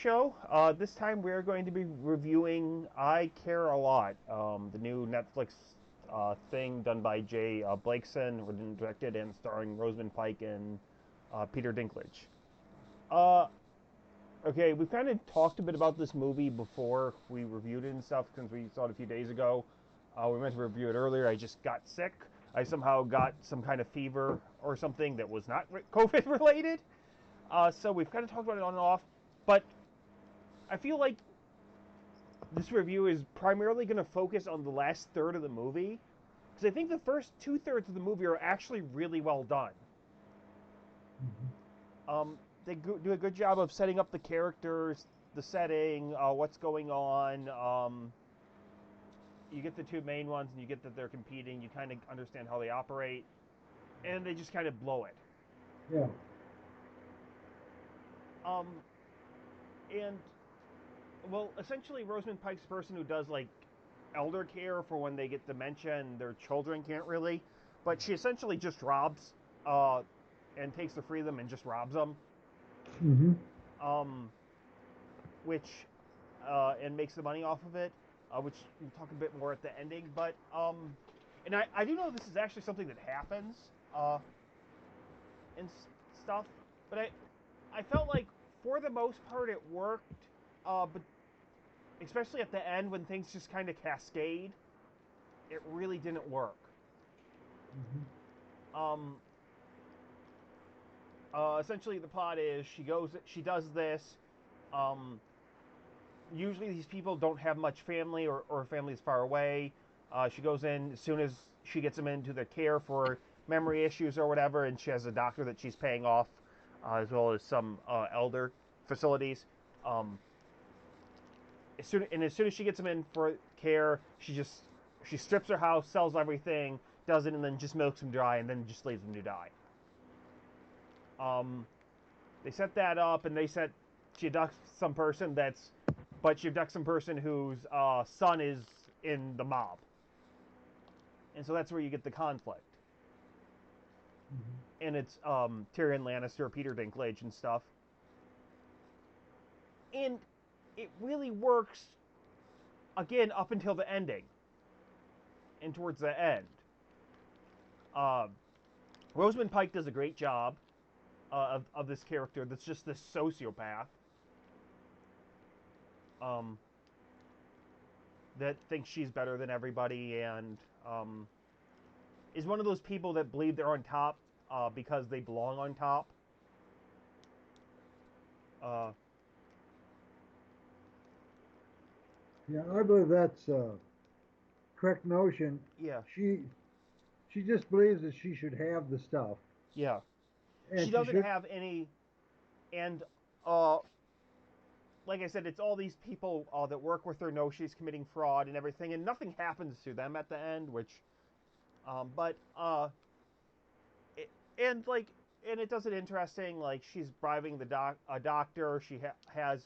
show. This time we're going to be reviewing I Care a Lot, the new Netflix thing done by Jay Blakeson, written, directed, and starring Rosamund Pike and Peter Dinklage. Uh, okay, we've kind of talked a bit about this movie before we reviewed it and stuff since we saw it a few days ago. We meant to review it earlier. I just got sick. I somehow got some kind of fever or something that was not COVID related. So we've kind of talked about it on and off, but I feel like this review is primarily going to focus on the last third of the movie, because I think the first two-thirds of the movie are actually really well done. They do a good job of setting up the characters, the setting, what's going on. You get the two main ones, and you get that they're competing. You kind of understand how they operate, and they just kind of blow it. Yeah. Um, and well, essentially, Rosamund Pike's a person who does like elder care for when they get dementia and their children can't really. But she essentially just robs, and takes the freedom and just robs them. Mm-hmm. Um, which, and makes the money off of it. Which we'll talk a bit more at the ending. But and I do know this is actually something that happens, and stuff. But I felt like for the most part it worked. But especially at the end when things just kind of cascade, it really didn't work. Mm-hmm. Um, Essentially, the plot is she does this. Um, Usually, these people don't have much family or family is far away. She goes in as soon as she gets them into the care for memory issues or whatever, and she has a doctor that she's paying off, as well as some elder facilities. Um, as soon as she gets them in for care, she strips her house, sells everything, does it, and then just milks them dry, and then just leaves them to die. Um, they set that up, and she abducts some person she abducts some person whose son is in the mob, and so that's where you get the conflict. Mm-hmm. And it's Tyrion Lannister, Peter Dinklage, and stuff, and it really works again up until the ending and towards the end. Uh, Rosamund Pike does a great job of this character that's just this sociopath, um, that thinks she's better than everybody, and is one of those people that believe they're on top because they belong on top. Uh, Yeah, I believe that's a correct notion. yeah, She she just believes that she should have the stuff, yeah. She and she doesn't should. have any, and uh, like I said, it's all these people that work with her know she's committing fraud and everything, and nothing happens to them at the end, which, but it, and like, and it does it interesting. Like she's bribing a doctor. She has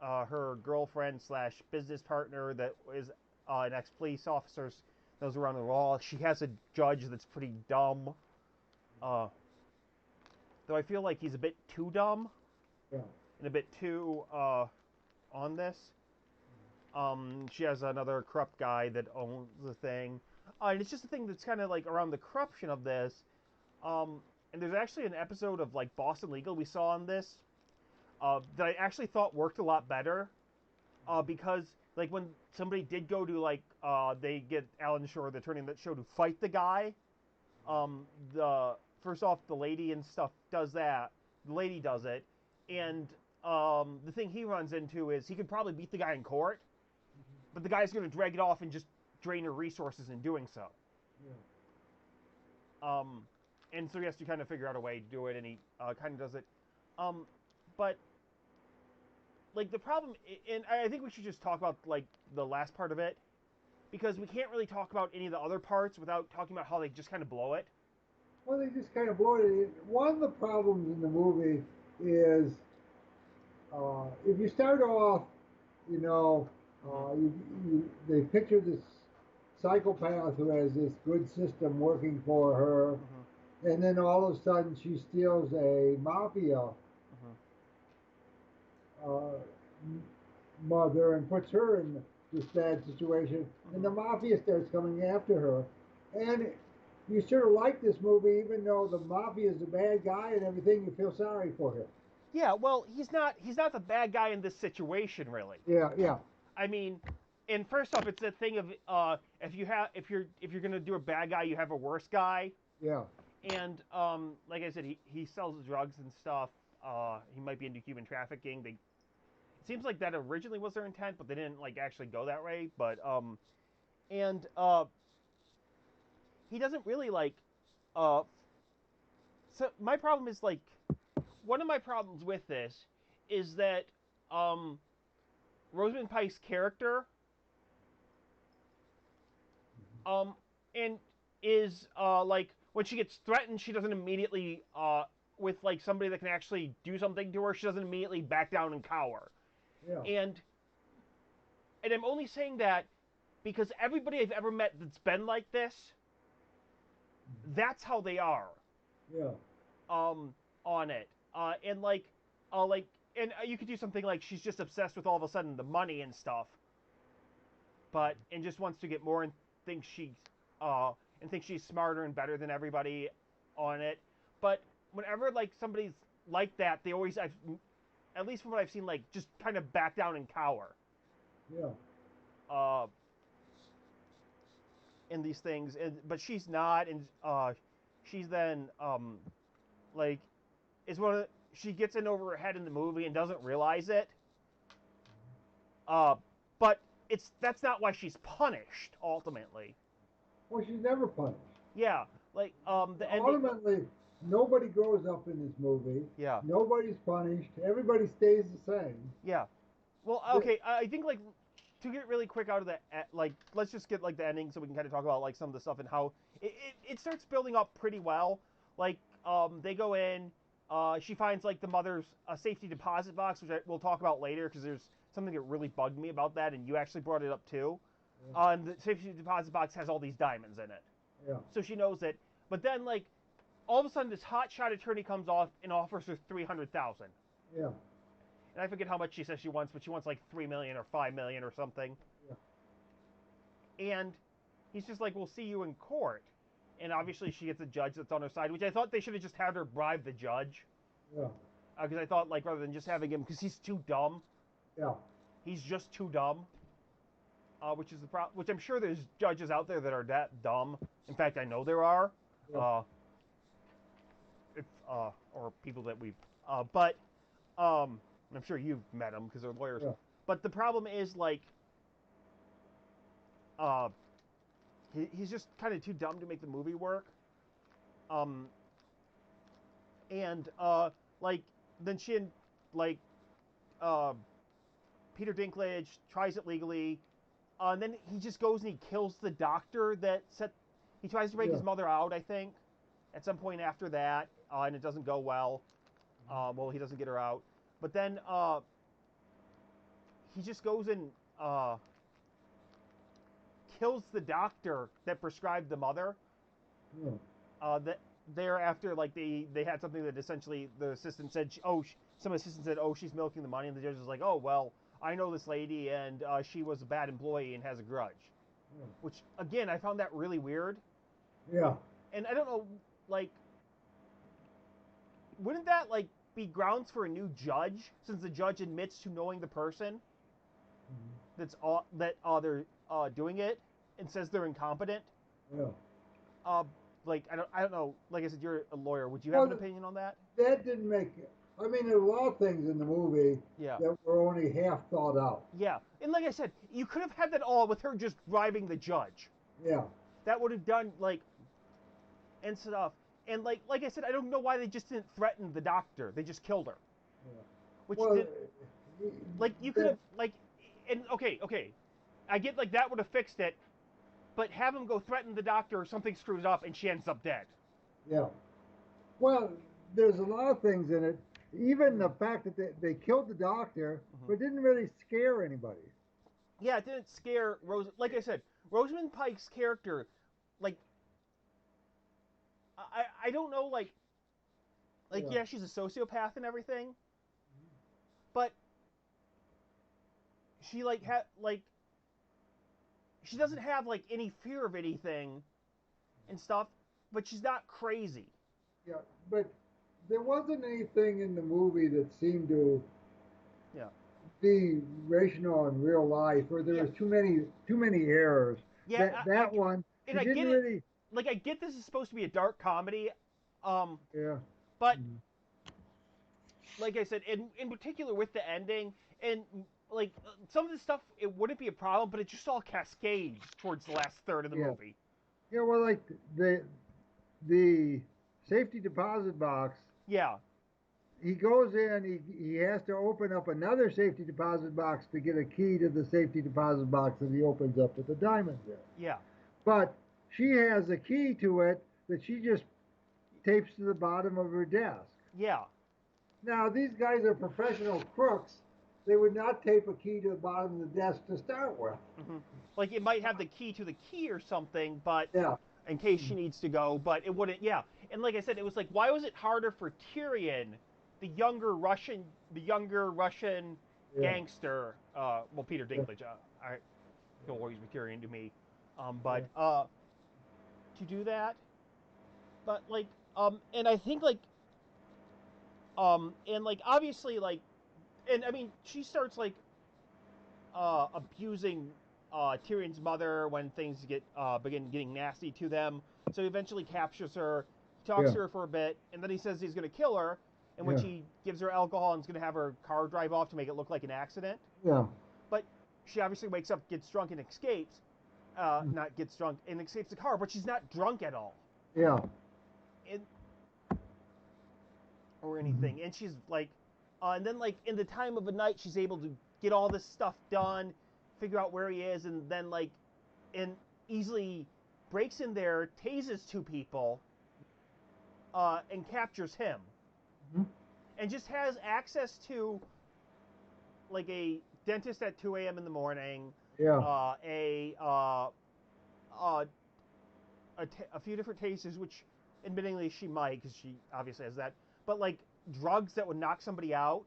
her girlfriend slash business partner that is an ex police officer, knows around the law. She has a judge that's pretty dumb. Uh, though I feel like he's a bit too dumb Yeah. and a bit too on this. She has another corrupt guy that owns the thing, and it's just a thing that's kind of like around the corruption of this. Um, and there's actually an episode of like Boston Legal we saw on this that I actually thought worked a lot better, because like when somebody did go to like they get Alan Shore, the attorney in that show, to fight the guy. The first off, the lady and stuff does that. The lady does it, and the thing he runs into is he could probably beat the guy in court, but the guy's going to drag it off and just drain her resources in doing so. Yeah. Um, and so he has to kind of figure out a way to do it, and he kind of does it. But like the problem, and I think we should just talk about like the last part of it, because we can't really talk about any of the other parts without talking about how they just kind of blow it. Well, they just kind of blow it. One of the problems in the movie is if you start off, you know, Mm-hmm. they picture this psychopath who has this good system working for her, Mm-hmm. and then all of a sudden she steals a mafia Mm-hmm. uh, mother and puts her in this bad situation, and the Hmm. mafia starts coming after her. And you sort of like this movie, even though the mafia is the bad guy and everything. You feel sorry for him. Yeah, well, he's not the bad guy in this situation, really. Yeah, yeah, I mean, and first off, it's a thing of if you're gonna do a bad guy, you have a worse guy. yeah. And like I said, he sells drugs and stuff. He might be into human trafficking. They It seems like that originally was their intent, but they didn't like actually go that way. But and he doesn't really like uh. So my problem is like one of my problems with this is that um Rosamund Pike's character um and is like when she gets threatened, she doesn't immediately with like somebody that can actually do something to her, she doesn't immediately back down and cower. Yeah, And I'm only saying that because everybody I've ever met that's been like this, that's how they are yeah, um on it. And like and you could do something like she's just obsessed with all of a sudden the money and stuff, but and just wants to get more and thinks she's uh thinks she's smarter and better than everybody on it. But whenever like somebody's like that, they always I've at least from what I've seen like just kind of back down and cower yeah. uh in these things. But she's not, and she's then like is one of she gets in over her head in the movie and doesn't realize it. Uh, but that's not why she's punished ultimately. Well, she's never punished. Yeah, like the ending. Ultimately, nobody grows up in this movie. Yeah, Nobody's punished. Everybody stays the same. yeah. Well, The, okay. I think like to get really quick out of the like let's just get like the ending so we can kind of talk about like some of the stuff and how it starts building up pretty well. Like they go in, she finds like the mother's safety deposit box, which we'll talk about later because there's something that really bugged me about that, and you actually brought it up too. And the safety deposit box has all these diamonds in it, yeah, so she knows it. But then like all of a sudden this hotshot attorney comes off and offers her 300,000. yeah, And I forget how much she says she wants, but she wants like 3 million or 5 million or something. yeah, And he's just like, "We'll see you in court." And obviously she gets a judge that's on her side, which I thought they should have just had her bribe the judge, yeah, because I thought like rather than just having him, because he's too dumb, yeah, he's just too dumb. Which is the problem. Which I'm sure there's judges out there that are that dumb. In fact, I know there are. yeah. Uh, if or people that we've. But I'm sure you've met them because they're lawyers. Yeah. But the problem is like uh, he's just kind of too dumb to make the movie work. Um, and like then she and like uh, Peter Dinklage tries it legally, and then he just goes and he kills the doctor that set. He tries to break Yeah. his mother out, I think, at some point after that, and it doesn't go well. Well, he doesn't get her out, but then he just goes and kills the doctor that prescribed the mother. Yeah. That thereafter, like they had something that essentially the assistant said, some assistant said, "Oh, she's milking the money," and the judge was like, "Oh, well, I know this lady, and she was a bad employee and has a grudge." Which again, I found that really weird, Yeah. and I don't know, like, wouldn't that like be grounds for a new judge since the judge admits to knowing the person they're doing it and says they're incompetent? Yeah. Uh, like I don't know. Like I said, you're a lawyer. Would you have an Well, opinion on that? that didn't make. I mean, there are a lot of things in the movie Yeah. that were only half thought out. Yeah, and like I said, you could have had that all with her just bribing the judge. Yeah. That would have done like and stuff. And like I said, I don't know why they just didn't threaten the doctor. They just killed her, Yeah. which Well, did like you could that. have like and okay, I get like that would have fixed it, but have him go threaten the doctor or something screws up and she ends up dead. Yeah. Well, there's a lot of things in it. Even the Mm-hmm. fact that they killed the doctor, Mm-hmm. but didn't really scare anybody. Yeah, it didn't scare Rose. Like I said, Rosamund Pike's character, like I don't know like Yeah. yeah she's a sociopath and everything, but she she doesn't have like any fear of anything and stuff, but she's not crazy. Yeah, but there wasn't anything in the movie that seemed to Yeah, be rational in real life, or there yeah, was too many errors. yeah. That one, And she I didn't get it. really. Like I get this is supposed to be a dark comedy, um, Yeah. but Mhm. like I said, in particular with the ending and like some of the stuff, it wouldn't be a problem, but it just all cascades towards the last third of the Yeah. movie. Yeah. Well, like the safety deposit box. Yeah, He goes in. He has to open up another safety deposit box to get a key to the safety deposit box that he opens up with the diamonds in. yeah, But she has a key to it that she just tapes to the bottom of her desk. yeah. Now, these guys are professional crooks. They would not tape a key to the bottom of the desk to start with. Hmm. Like it might have the key to the key or something, but Yeah. in case she needs to go, but it wouldn't. Yeah, and like I said, it was like why was it harder for Tyrion, the younger Russian Yeah. gangster? Well, Peter Yeah. Dinklage. He'll always be Tyrion to me. Yeah. But to do that, but like and I think like and like obviously like and I mean she starts like abusing Tyrion's mother when things begin getting nasty to them. So he eventually captures her, talks Yeah. to her for a bit, and then he says he's going to kill her. In which Yeah. he gives her alcohol and is going to have her car drive off to make it look like an accident. Yeah. But she obviously wakes up, gets drunk, and escapes. Not gets drunk and escapes the car, but she's not drunk at all, Yeah. and, or Mhm. anything. And she's like, and then like in the time of the night, she's able to get all this stuff done, figure out where he is, and then like and easily breaks in there, tases two people, and captures him, Mhm. and just has access to like a dentist at 2 a.m. in the morning, Yeah. uh, a, uh, uh, a few different tasers, which admittingly she might because she obviously has that, but like drugs that would knock somebody out,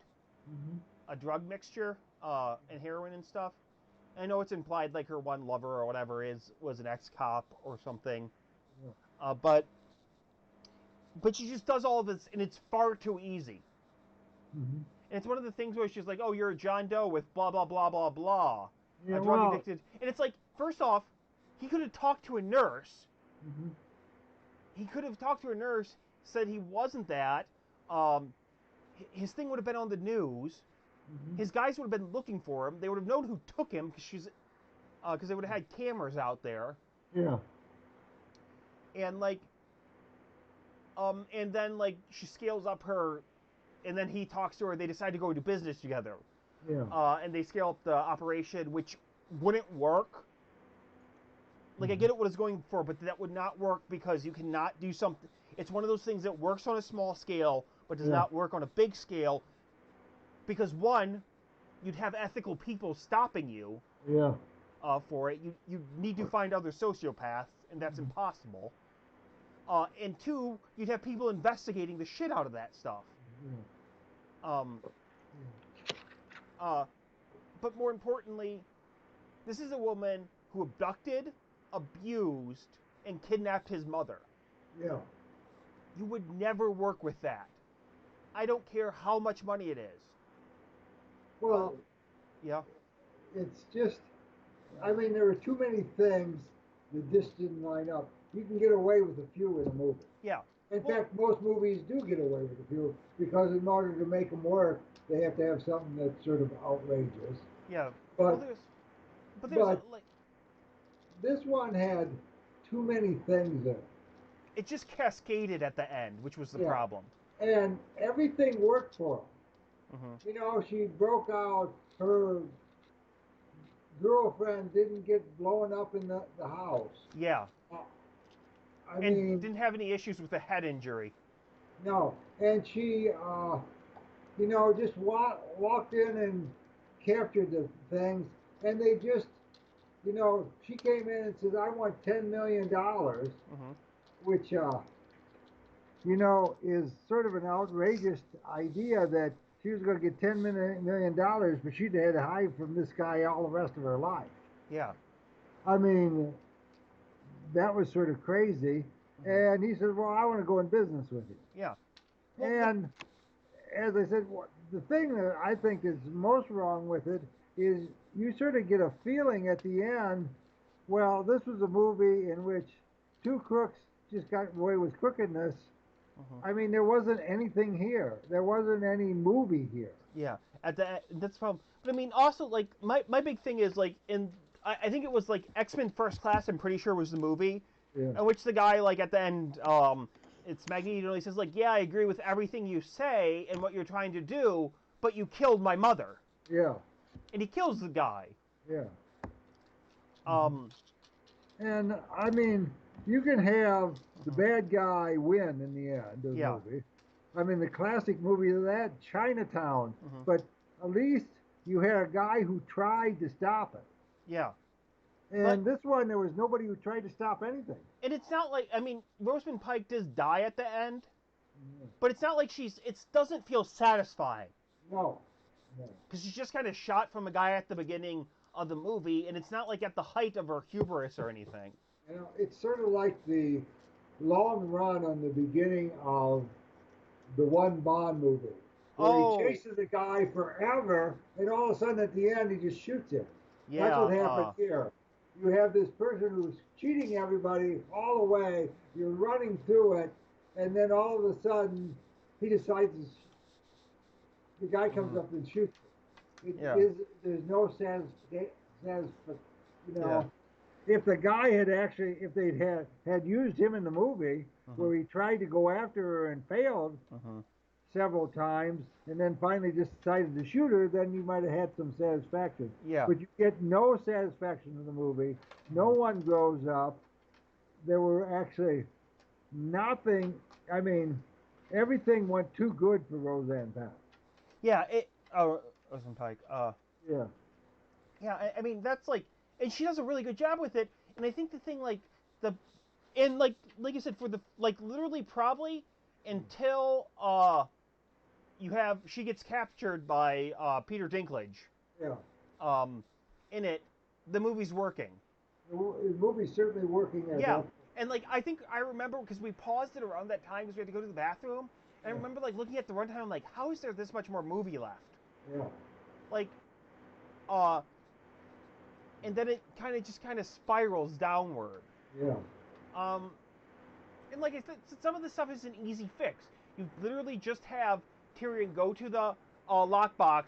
Mhm. a drug mixture, and heroin and stuff. I know it's implied like her one lover or whatever is was an ex-cop or something, Yeah. but she just does all of this, and it's far too easy. Mhm. And it's one of the things where she's like, "Oh, you're a John Doe with blah blah blah blah blah, Yeah. a drug Well. addicted," and it's like, first off, he could have talked to a nurse. Mhm. He could have talked to a nurse, said he wasn't that. Um, his thing would have been on the news. Mhm. His guys would have been looking for him. They would have known who took him because they would have had cameras out there. Yeah. And like and then like she scales up her, and then he talks to her. They decide to go into business together, Yeah. and they scale up the operation, which wouldn't work. Like I Mhm. get it what it's going for, but that would not work because you cannot do something. It's one of those things that works on a small scale, but does Yeah. not work on a big scale because one, you'd have ethical people stopping you Yeah. for it. You need to find other sociopaths, and that's Mhm. impossible. And two, you'd have people investigating the shit out of that stuff. Yeah. Um, uh, but more importantly, this is a woman who abducted, abused, and kidnapped his mother. Yeah. You would never work with that. I don't care how much money it is. Uh, Well, yeah, it's just. I mean, there are too many things that just didn't line up. You can get away with a few in a movie. yeah. In Well, fact, most movies do get away with a few because in order to make them work, they have to have something that's sort of outrageous. yeah. Well, But there's but like this one had too many things in it. it just cascaded at the end, which was the Yeah, problem. and everything worked for them. Hmm. You know, she broke out. Her girlfriend didn't get blown up in the house. Yeah, Uh, I and mean, didn't have any issues with the head injury. no. And she, just walked in and captured the things, and they just, she came in and says, "I want $10 million," Hmm. which, is sort of an outrageous idea that she was going to get $10 million, but she'd had to hide from this guy all the rest of her life. Yeah. I mean, that was sort of crazy. Hmm. And he said, "Well, I want to go in business with you." Yeah. Well, And as I said, the thing that I think is most wrong with it is you sort of get a feeling at the end. Well, this was a movie in which two crooks just got away with crookedness. mhm. I mean, there wasn't anything here. There wasn't any movie here. Yeah. At the that's from. But I mean, also like my big thing is like in I think it was like X-Men First Class. I'm pretty sure was the movie, Yeah, in which the guy like at the end it's Magneto. He says like, yeah, I agree with everything you say and what you're trying to do, but you killed my mother, yeah, and he kills the guy. yeah. Hmm. Um. And I mean, you can have the Mhm. bad guy win in the end of the Yeah. movie. I mean, the classic movie of that, Chinatown. Hmm. But at least you had a guy who tried to stop it. Yeah. But And this one, there was nobody who tried to stop anything. and it's not like I mean, Rosamund Pike does die at the end, Yeah. but it's not like she's. It doesn't feel satisfying No, no. because she's just kind of shot from a guy at the beginning of the movie, and it's not like at the height of her hubris or anything. You know, it's sort of like the long run on the beginning of the one Bond movie, where he Oh, chases a guy forever, and all of a sudden at the end he just shoots him. That's yeah. what happened here. You have this person who's cheating everybody all the way. You're running through it, and then all of a sudden he decides the guy comes Mhm. up and shoots him. It Yeah. is there's no you Yeah. know, if the guy had actually, if they'd had used him in the movie Mhm. where he tried to go after her and failed Mhm. several times, and then finally just decided to shoot her, then you might have had some satisfaction. Yeah. But you get no satisfaction in the movie. No Mhm. one grows up. There were actually nothing. I mean, everything went too good for Roseanne Pike. Yeah. It. Oh, Rosamund Pike. Yeah, Yeah. I mean, that's like, and she does a really good job with it. And I think the thing, like, the, and like you said, for the like literally probably until you have she gets captured by Peter Dinklage yeah. um in it, the movie's working. The movie's certainly working at Yeah, that. and like I think I remember because we paused it around that time because we had to go to the bathroom, and I Yeah, remember like looking at the runtime, like how is there this much more movie left? yeah, Like, uh, and then it kind of spirals downward. yeah, Um, and like I said, some of this stuff is an easy fix. You literally just have Tyrion go to the lockbox.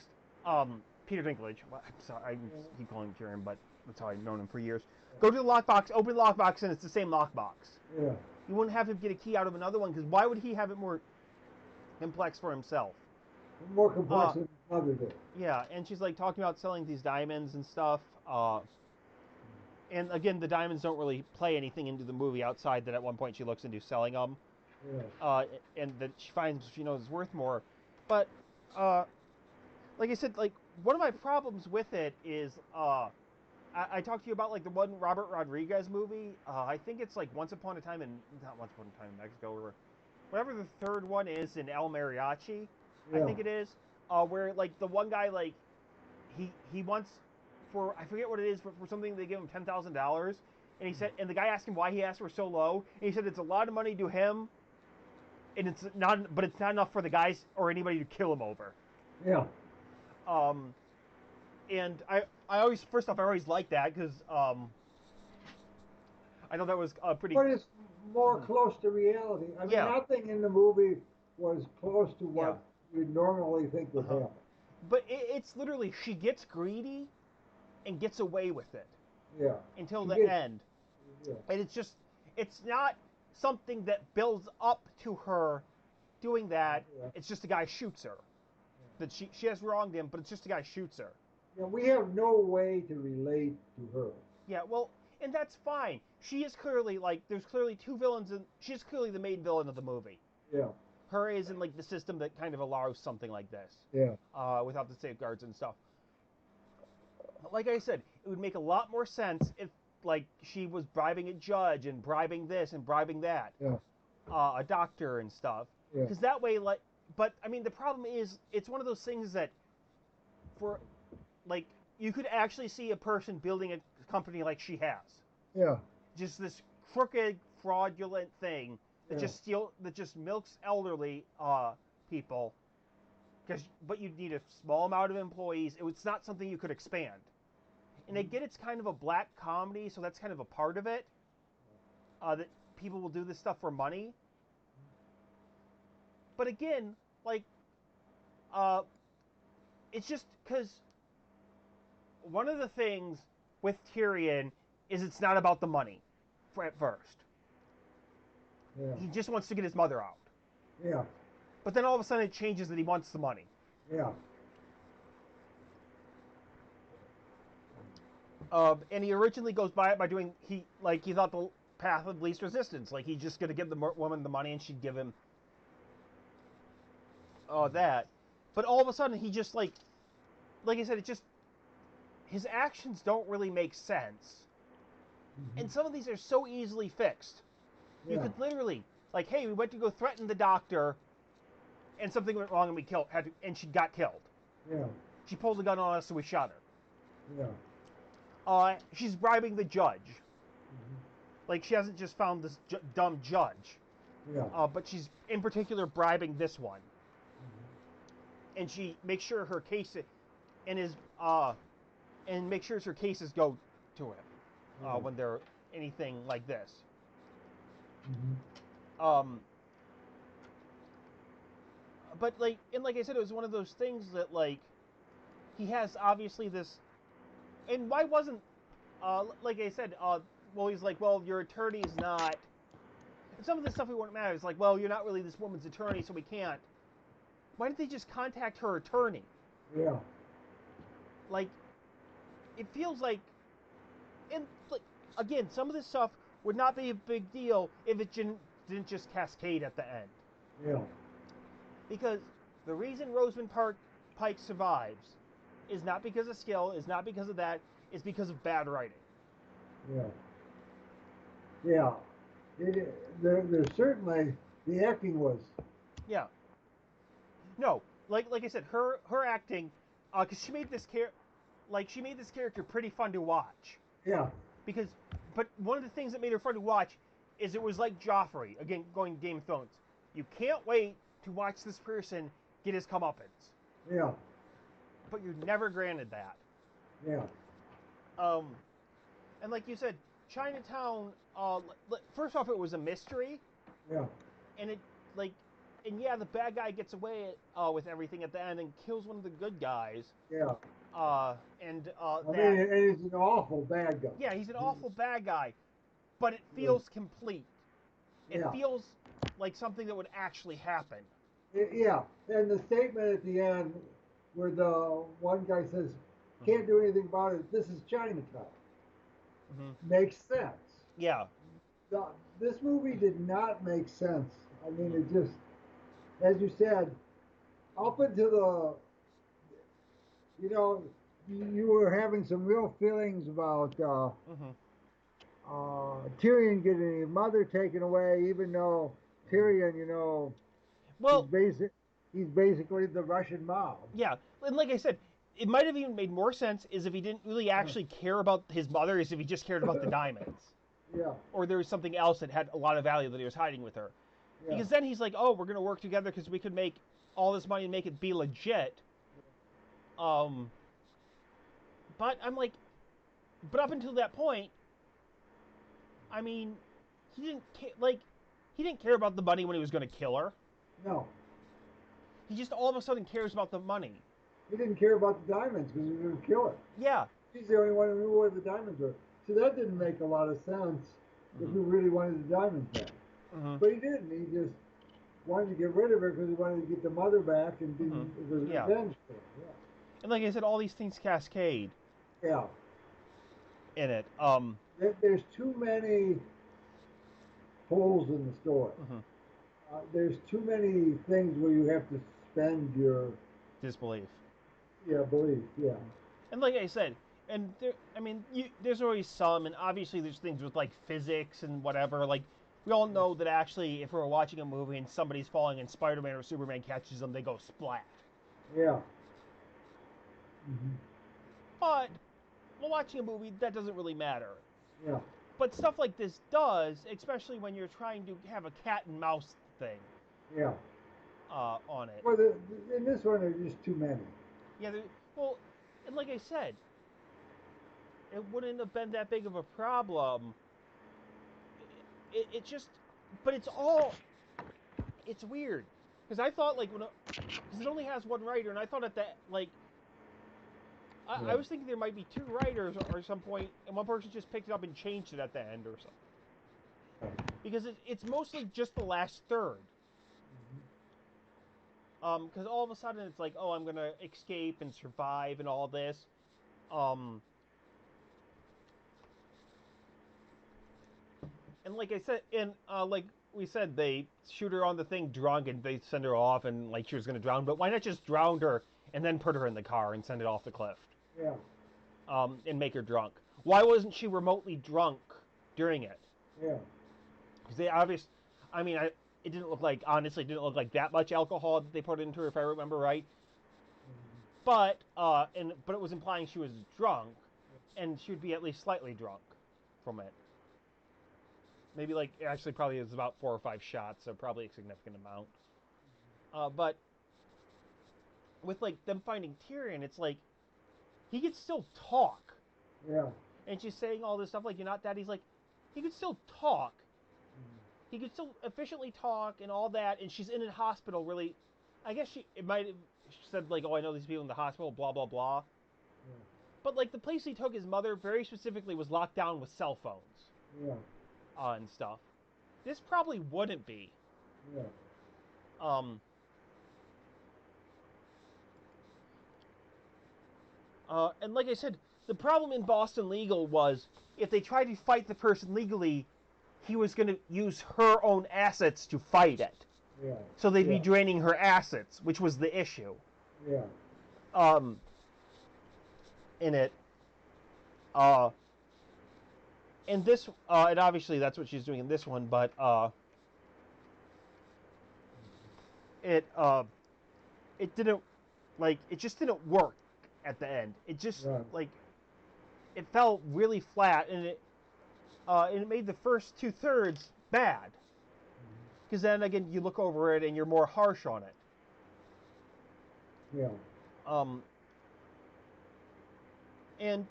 Peter Dinklage. Well, I'm sorry, I keep calling him Tyrion, but that's how I've known him for years. Go to the lockbox, open the lockbox, and it's the same lockbox. yeah. You wouldn't have him get a key out of another one because why would he have it more complex for himself? More Uh, complex than mother did. yeah, and she's like talking about selling these diamonds and stuff. And again, the diamonds don't really play anything into the movie outside that at one point she looks into selling them, Yeah, uh, and that she finds she knows is worth more. But uh, like I said, like one of my problems with it is I talked to you about like the one Robert Rodriguez movie. I think it's like Once Upon a Time in not Once Upon a Time in Mexico or whatever the third one is in El Mariachi. I yeah, think it is. Where like the one guy like he wants for I forget what it is for something they give him $10,000, and he said and the guy asked him why he asked for so low, and he said it's a lot of money to him, and it's not but it's not enough for the guys or anybody to kill him over. yeah. Um, and I always first off I always liked that because I know that was pretty. But it's more close to reality. I mean, Yeah, nothing in the movie was close to yeah. what you'd normally think would Uh-huh. happen. But it's literally she gets greedy and gets away with it Yeah, until she the gets. end, Yeah, and it's not something that builds up to her doing that. yeah, It's just a guy shoots her. That she has wronged him, but it's just a guy shoots her. yeah. We have no way to relate to her. Yeah, well, and that's fine. She is clearly like there's clearly two villains, and she's clearly the main villain of the movie. Yeah, Her is in like the system that kind of allows something like this, yeah, without the safeguards and stuff. Like I said, it would make a lot more sense if like she was bribing a judge and bribing this and bribing that, yeah, a doctor and stuff, yeah, because that way, like, but I mean, the problem is, it's one of those things that, for like, you could actually see a person building a company like she has. Yeah. Just this crooked, fraudulent thing that Yeah. just milks elderly people. But you need a small amount of employees. It's not something you could expand. And I get it's kind of a black comedy, so that's kind of a part of it. That people will do this stuff for money. But again, like, uh, it's just because one of the things with Tyrion is it's not about the money at first. Yeah. He just wants to get his mother out. Yeah. But then all of a sudden it changes that he wants the money. Yeah. And he originally goes by it by doing he thought the path of least resistance. Like he's just gonna give the woman the money and she'd give him that. But all of a sudden he just like I said, it just his actions don't really make sense. Mm-hmm. And some of these are so easily fixed. You Yeah. could literally hey, we went to go threaten the doctor, and something went wrong and and she got killed. Yeah. She pulled the gun on us, so we shot her. Yeah. She's bribing the judge. Mm-hmm. Like she hasn't just found this dumb judge. Yeah. But she's in particular bribing this one, Mm-hmm. and she makes sure her case and is and make sure her cases go to him Yeah. when they're anything like this. Mm-hmm. But like I said, it was one of those things that like he has obviously this, and why wasn't like I said, well he's like, well your attorney's not. And some of this stuff we wouldn't matter. It's like, well you're not really this woman's attorney, so we can't. Why didn't they just contact her attorney? Yeah. Like, it feels like, and like again, some of this stuff would not be a big deal if it didn't just cascade at the end. Yeah. Because the reason Pike survives is not because of skill, is not because of that, it's because of bad writing. Yeah. Yeah. There's certainly the acting was. Yeah. No, like I said, her acting, because she made this character pretty fun to watch. Yeah. But one of the things that made her fun to watch is it was like Joffrey, again going Game of Thrones. You can't wait to watch this person get his comeuppance. Yeah. But you're never granted that. Yeah. And like you said, Chinatown. First off, it was a mystery. Yeah. And yeah, the bad guy gets away with everything at the end and kills one of the good guys. Yeah. I mean, and he's an awful bad guy. Yeah, he's an awful bad guy, but it feels complete. It feels like something that would actually happen. Yeah, and the statement at the end where the one guy says, "Can't do anything about it. This is Chinatown," makes sense. Yeah. This movie did not make sense. I mean, it just, as you said, up until you were having some real feelings about Tyrion getting his mother taken away, even though Tyrion, well, he's basically the Russian mob. Yeah, and like I said, it might have even made more sense is if he didn't really actually care about his mother, is if he just cared about the diamonds. Yeah. Or there was something else that had a lot of value that he was hiding with her. Yeah. Because then he's like, oh, we're going to work together because we could make all this money and make it be legit. But I'm like, but up until that point, I mean, he didn't care about the money when he was going to kill her. No. He just all of a sudden cares about the money. He didn't care about the diamonds because he was going to kill her. Yeah. He's the only one who knew where the diamonds were. So that didn't make a lot of sense if he really wanted the diamonds back. But he didn't. He just wanted to get rid of her because he wanted to get the mother back and it was revenge for her. Yeah. And like I said, all these things cascade. Yeah. In it. There's too many holes in the story. There's too many things where you have to spend your disbelief. Yeah, belief. Yeah. And like I said, there's always some, and obviously there's things with like physics and whatever. Like we all know that actually, if we're watching a movie and somebody's falling and Spider-Man or Superman catches them, they go splat. Yeah. Hmm. But while watching a movie, that doesn't really matter. Yeah. But stuff like this does, especially when you're trying to have a cat and mouse thing Yeah. on it. Well, in this one, there's just too many. Yeah, well, and like I said, it wouldn't have been that big of a problem. It just, but it's weird because I thought like because it only has one writer, and I thought at that like I Yeah. was thinking there might be two writers or some point, and one person just picked it up and changed it at the end or something. Because it's mostly just the last third. Because all of a sudden it's like, oh, I'm gonna escape and survive and all this. Um, and like I said, and like we said, they shoot her on the thing drunk, and they send her off, and like she was gonna drown. But why not just drown her and then put her in the car and send it off the cliff? Yeah. And make her drunk. Why wasn't she remotely drunk during it? Yeah. Because they obviously, I mean, it didn't look like, honestly, it didn't look like that much alcohol that they put into her, if I remember right. But it was implying she was drunk, and she would be at least slightly drunk from it. Maybe like actually probably it was about 4 or 5 shots, so probably a significant amount. But with like them finding Tyrion, it's like he could still talk, Yeah. and she's saying all this stuff like you're not that. He's like he could still talk. He could still efficiently talk and all that, and she's in a hospital. Really, I guess it might have said like, oh, I know these people in the hospital, blah blah blah. But like the place he took his mother very specifically was locked down with cell phones Yeah. and stuff. This probably wouldn't be. Yeah. Um, and like I said, the problem in Boston Legal was if they tried to fight the person legally, he was going to use her own assets to fight it. Yeah. So they'd be Yeah. draining her assets, which was the issue. Yeah. Um, in it. Uh, and this, and obviously that's what she's doing in this one, but it it didn't like it just didn't work at the end. It just Right. like it fell really flat, and it made the first 2/3 bad. Because then again, you look over it and you're more harsh on it. Yeah. Um, and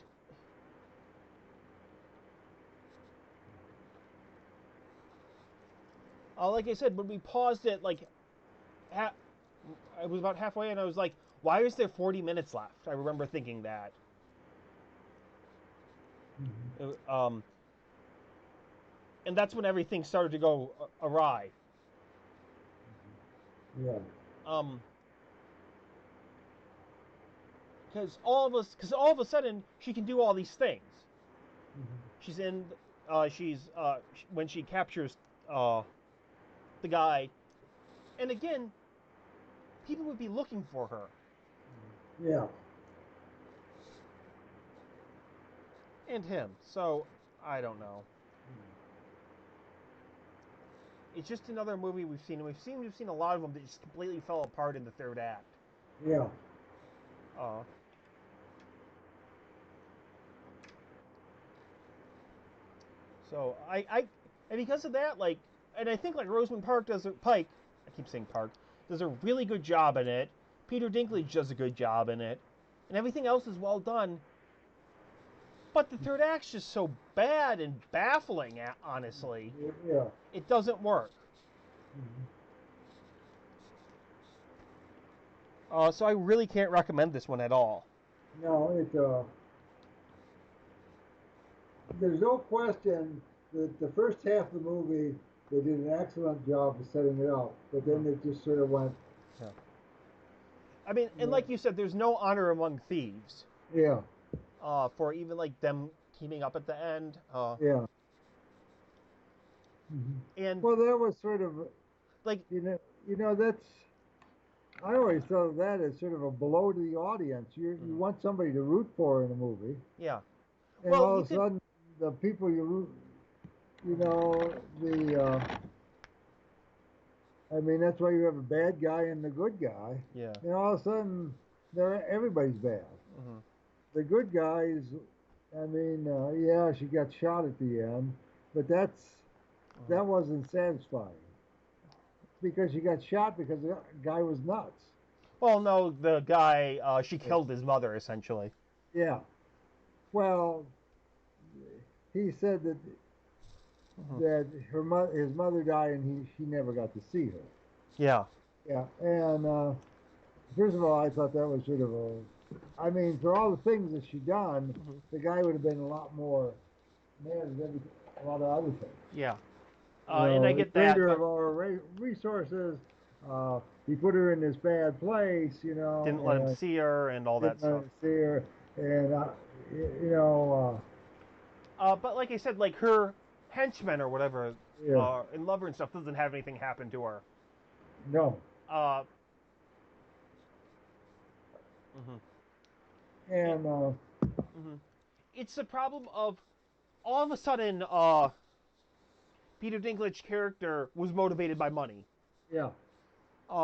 like I said, when we paused it, like ha- I was about halfway, and I was like, "Why is there 40 minutes left?" I remember thinking that. Hmm. And that's when everything started to go awry. Yeah. Um, because all of a sudden she can do all these things. Hmm. She's in, she's when she captures the guy, and again, people would be looking for her Yeah. and him. So I don't know. It's just another movie we've seen, and we've seen a lot of them that just completely fell apart in the third act. Yeah. Uh, so and because of that, like, and I think like Rosamund Pike, I keep saying Park, does a really good job in it. Peter Dinklage does a good job in it, and everything else is well done. But the third act's just so bad and baffling, honestly. Yeah. It doesn't work. Hmm. So I really can't recommend this one at all. No, there's no question that the first half of the movie they did an excellent job of setting it up, but Hmm. then it just sort of went. Yeah. I mean, and Yeah. like you said, there's no honor among thieves. Yeah. For even like them teaming up at the end. Yeah. Hmm. And Well, that was sort of, like, you know, that's. I always thought of that as sort of a blow to the audience. You mhm. want somebody to root for in a movie, Yeah. and Well, all you of a could. sudden the people you root you know, I mean, that's why you have a bad guy and the good guy. Yeah. And all of a sudden, everybody's bad. Hmm. The good guys, I mean, yeah, she got shot at the end, but Hmm. that wasn't satisfying because she got shot because the guy was nuts. Well, no, the guy, she killed his mother, essentially. Yeah. Well, he said that Hmm. his mother died and she never got to see her. Yeah. Yeah, and first of all, I thought that was sort of a. I mean, for all the things that she done, Hmm. the guy would have been a lot more mad at a lot of other things. Yeah. You And I know, he get drained that, her of but all her resources. He put her in this bad place, you know, didn't let him and see her and all that didn't let stuff. her see her. And, you know, But like I said, like her henchmen or whatever, yeah, and lover and stuff doesn't have anything happen to her. no. Uh, mhm. It, And, mhm. It's the problem of all of a sudden, Peter Dinklage's character was motivated by money. yeah,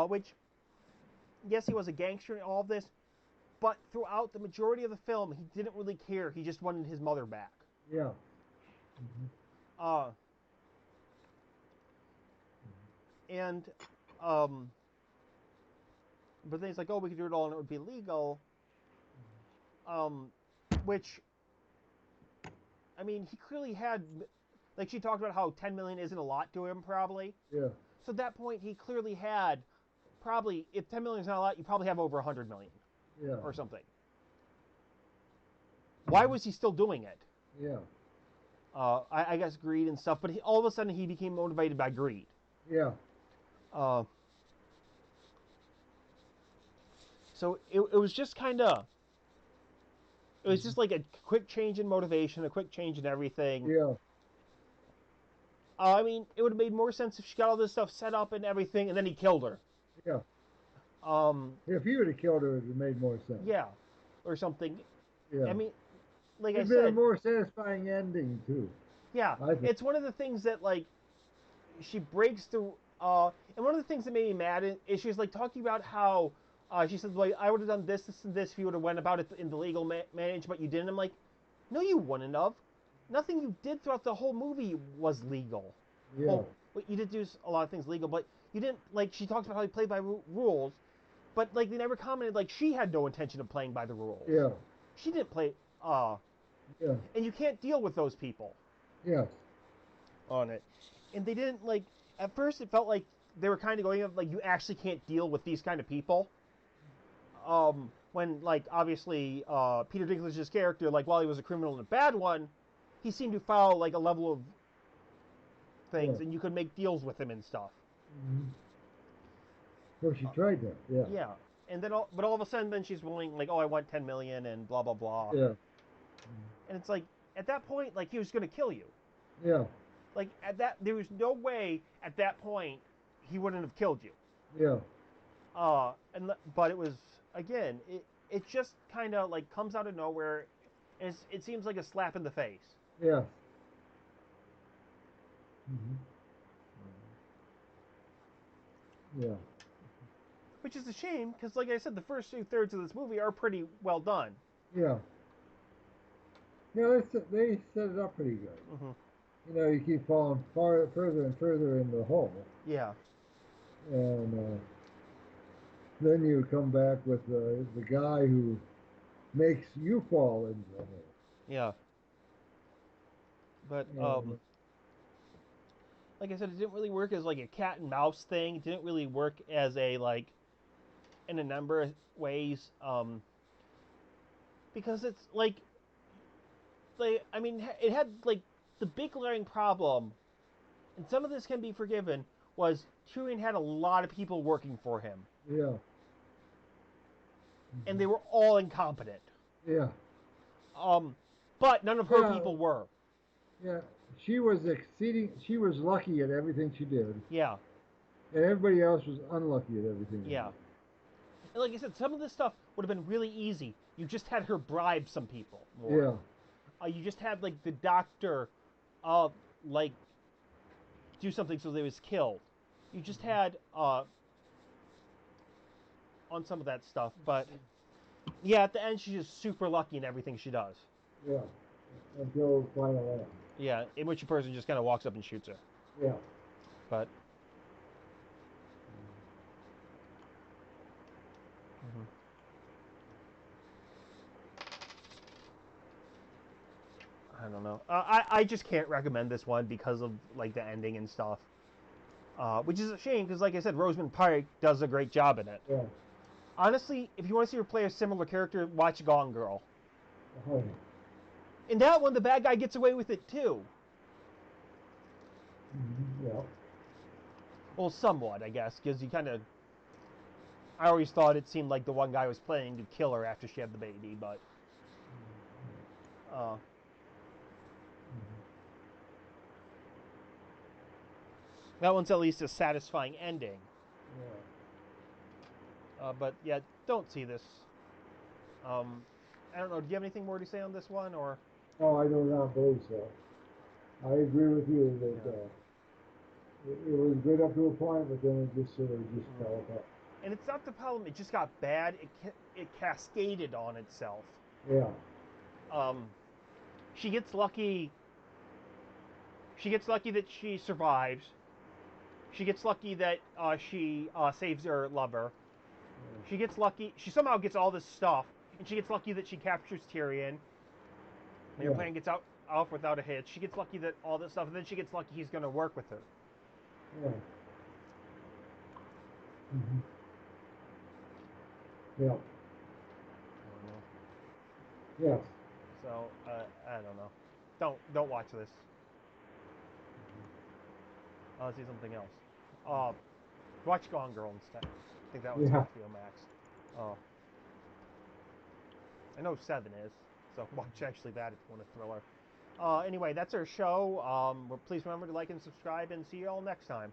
Which, yes, he was a gangster in all of this, but throughout the majority of the film, he didn't really care. He just wanted his mother back. yeah. Uh, and, um, but then he's like, oh, we could do it all and it would be legal. Um, which, I mean, he clearly had, like she talked about how 10 million isn't a lot to him, probably. Yeah, So at that point, he clearly had, probably, if 10 million is not a lot, you probably have over 100 million yeah, or something. Why was he still doing it? yeah, I guess greed and stuff, but all of a sudden he became motivated by greed. yeah, Uh, so it was just kind of, it was just like a quick change in motivation, a quick change in everything. yeah, I mean, it would have made more sense if she got all this stuff set up and everything, and then he killed her. yeah. Um, If he would have killed her, it would have made more sense. yeah, or something. I Yeah. mean, like I It'd been a said, more satisfying ending too. yeah, I think. it's one of the things that like she breaks through. And one of the things that made me mad is she's like talking about how she said like I would have done this, this, and this if you would have went about it in the legal manage, but you didn't. I'm like, no, you wouldn't have. Nothing you did throughout the whole movie was legal. Yeah. Well, you did do a lot of things legal, but you didn't like. She talks about how you played by rules, but like they never commented like she had no intention of playing by the rules. Yeah. She didn't play. Yeah. And you can't deal with those people Yes. on it. And they didn't like. At first, it felt like they were kind of going like you actually can't deal with these kind of people. When like obviously Peter Dinklage's character, like while he was a criminal and a bad one, he seemed to follow like a level of Yeah. things, and you could make deals with him and stuff. Hmm. So she Uh, tried that. Yeah. yeah, and then but all of a sudden, then she's willing like, oh, I want 10 million and blah blah blah, Yeah. and it's like at that point, like he was gonna kill you. Yeah. Like at that, there was no way at that point he wouldn't have killed you. Yeah. But it was again, it just kind of like comes out of nowhere, and it seems like a slap in the face, Yeah. Hmm. Yeah. which is a shame because, like I said, the first 2/3 of this movie are pretty well done. Yeah. Yeah. They set it up pretty good. Hmm. You know, you keep falling further and further in the hole, Yeah, and then you come back with the guy who makes you fall into the hole. yeah, but And like I said, it didn't really work as like a cat and mouse thing. It didn't really work as a like in a number of ways. Because it's like I mean, it had like the big glaring problem, and some of this can be forgiven. Was Tyrion had a lot of people working for him, yeah. and Hmm. they were all incompetent. Yeah. Um, but none of her Yeah. people were. Yeah. She was lucky at everything she did, Yeah, and everybody else was unlucky at everything they yeah. did. And like I said, some of this stuff would have been really easy. You just had her bribe some people more. Yeah. You just had like the doctor, uh, like do something so they was killed. You just had on some of that stuff, but yeah, at the end she's just super lucky in everything she does. Yeah. Until final end. Yeah, in which a person just kind of walks up and shoots her. Yeah. But mhm. I don't know. I just can't recommend this one because of like the ending and stuff. Which is a shame because, like I said, Rosamund Pike does a great job in it. Yeah. Honestly, if you want to see her play a similar character, watch Gone Girl. Oh, In that one, the bad guy gets away with it too. yeah. Well, somewhat, I guess, because you kind of. I always thought it seemed like the one guy was planning to kill her after she had the baby, but uh, that one's at least a satisfying ending. Yeah. But yeah, don't see this. Um, I don't know. Do you have anything more to say on this one, or Oh, I do not believe so. I agree with you yeah? that it was good up to a point, but then it just sort of just Mm. fell apart. And it's not the problem; it just got bad. It cascaded on itself. Yeah. Um, she gets lucky. She gets lucky that she survives. She gets lucky that she saves her lover. She gets lucky. She somehow gets all this stuff, and she gets lucky that she captures Tyrion. And her Yeah. plan gets out off without a hitch. She gets lucky that all this stuff, and then she gets lucky he's going to work with her. Yeah. Mm-hmm. Yeah. Yes. So I don't know. Don't watch this. I'll see something else. Uh, watch Gone Girl instead. I think that one's Yeah. HBO Max. Uh, I know Seven is. So watch actually that if you want a thriller. Anyway, that's our show. Please remember to like and subscribe, and see you all next time.